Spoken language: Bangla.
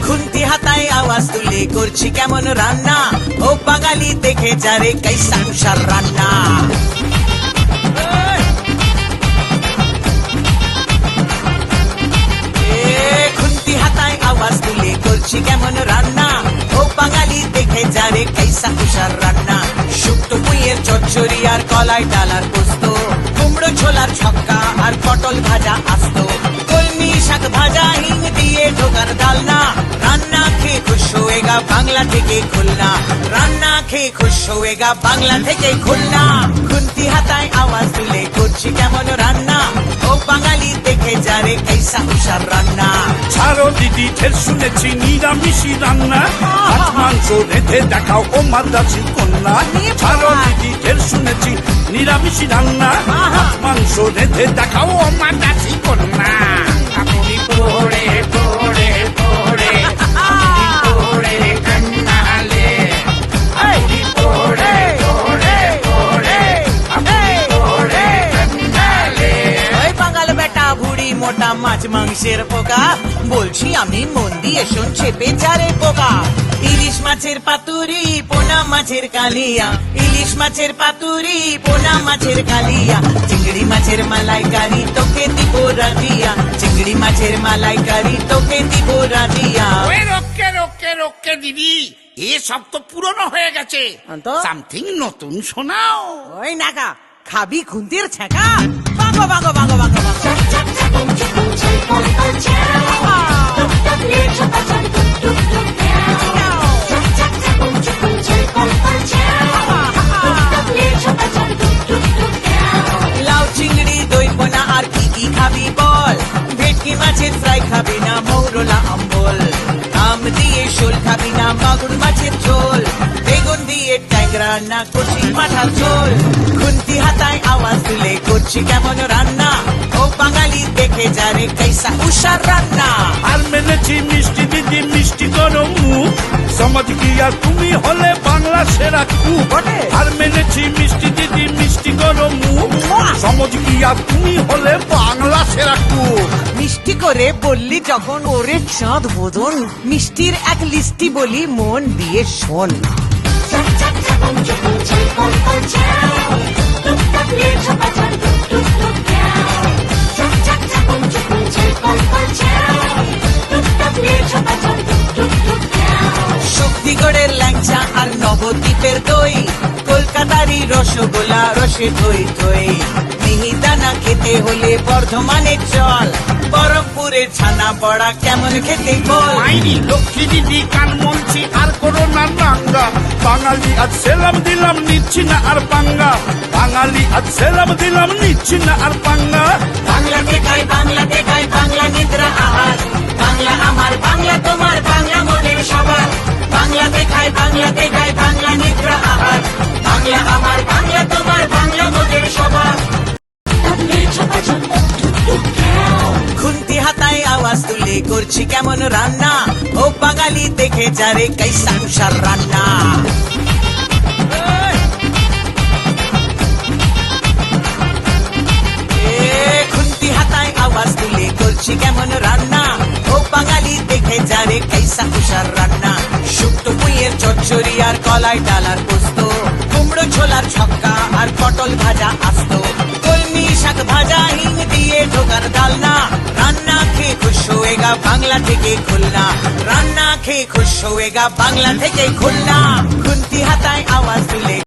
খুন্তি হাতায় আওয়াজ তুলে করছি কেমন রান্না, ও বাঙালি দেখে যারে কাইসা কুষার রান্না। খুন্তি হাতায় আওয়াজ তুলে করছি কেমন রান্না, ও বাঙালি দেখে যারে কাইসা কুষার রান্না। শুক্তো পুঁইয়ের চচ্চড়ি আর কলাই ডালার পোস্ত, কুমড়ো ছোলার ছক্কা আর পটল ভাজা আস্ত, কলমি শাক ভাজা হিং দিয়ে ঢোকার ডালনা। রান্না খেয়ে খুশ হয়েগা বাংলা থেকে খুলনা, রান্না খেয়ে খুশ হয়েগা বাংলা থেকে খুলনা। খুন্তি হাতায় আওয়াজ তুলে করছি কেমন রান্না, ও বাঙালি দেখে যারে কাইসা কুষার রান্না। ছাড়ো দিদি ঢের শুনেছি নিরামিষি রান্না, মাছ মাংস রেঁধে দেখাও ও মাদ্রাসি কন্যা। ছাড়ো দিদি ঢের শুনেছি নিরামিষি রান্না, মাছ মাংস রেঁধে দেখাও ও মাদ্রাসি কন্যা। আপনি পড়ে পড়ে পড়ে পড়ে কান্নালে, আপনি পড়ে পড়ে পড়ে আপনি পড়ে কান্নালে। ওই বাঙাল বেটা ভুড়ি মোটা মাছ মাংসের পোকা, বলছি আমি মন দিয়ে শোন চেপে যারে পোকা। ইলিশ মাছের পাতুরি পোনা মাছের কালিয়া, ইলিশ মাছের পাতুরি পোনা মাছের কালিয়া। চিংড়ি মাছের মালাইকারি তোকে দিব রাজিয়া, চিংড়ি মাছের মালাইকারি তোকে দিব রাজিয়া। ওই রোকে রোকে রোকে দিদি, এসব তো পুরনো হয়ে গেছে, তো? সামথিং নতুন শোনাও। ওই নাকা খাবি খুন্তির ছ্যাঁকা, বাঙ্গো বাঙ্গো বাঙ্গো বাঙ্গো বাঙ্গো। লাউ চিংড়ি দই পোনা আর কি কি খাবি বল, ভেটকি মাছের ফ্রাই খাবি না মৌরলা আম্বল, আম দিয়ে শোল খাবি না মাগুর মাছের ঝোল, বেগুন দিয়ে ট্যাংরা না কচি পাঠার ঝোল। খুন্তি হাতায় আওয়াজ তুলে করছি কেমন রান্না, ও বাঙালি দেখে যারে কাইসা কুষার রান্না। আর মেনেছি মিষ্টি দিদি মিষ্টি করো মুখ, সমাজ কি আর তুমি হলে বাংলা সেরা কুক। বটে। আর মেনেছি মিষ্টি দিদি মিষ্টি করো মুখ, সমাজ কি আর তুমি হলে বাংলা সেরা কুক। মিষ্টি করে বললি যখন ওরে চাঁদ বদন, মিষ্টির এক লিস্টি বলি মন দিয়ে শোন। শক্তিগড়ের ল্যাংচা আর নবদ্বীপের দই, কলকাতারই রসগোল্লা রসে ধই ধই। মিহিদানা খেতে হলে বর্ধমানের চল, বরফপুরের ছানা বড়া কেমন খেতে বল। মাইরি লক্ষ্মী দিদি কান মলছি আর করোনা নাঙ্গা, বাঙালি আজ সেলাম দিলাম নিচ্ছি না আর পাঙ্গা, বাঙালি আজ সেলাম দিলাম নিচ্ছি না আর পাঙ্গা। বাংলাতে খাই বাংলাতে খাই বাংলা নিদ্রা আহার, বাংলা আমার বাংলা তোমার বাংলা মনের সবার। বাংলাতে খাই বাংলাতে খাই বাংলা নিদ্রা আহার, বাংলা আমার বাংলা তোমার বাংলা মনের সবার। খুন্তি হাতায় আওয়াজ তুলে করছি কেমন রান্না, ও বাঙালি দেখে যারে কাইসা কুষার রান্না। খুন্তি হাতায় আওয়াজ তুলে করছি কেমন রান্না, ও বাঙালি দেখে যারে কাইসা কুষার রান্না। শুক্তো পুঁইয়ের চচ্চড়ি আর কলাই ডালার পোস্ত, কুমড়ো ছোলার ছক্কা আর পটল ভাজা আস্ত, কলমি শাক ভাজা হিং দিয়ে ঢোকার ডালনা। রান্না খেয়ে খুশ হয়েগা বাংলা থেকে খুলনা, রান্না খেয়ে খুশ হয়েগা বাংলা থেকে খুলনা। খুন্তি হাতায় আওয়াজ তুলে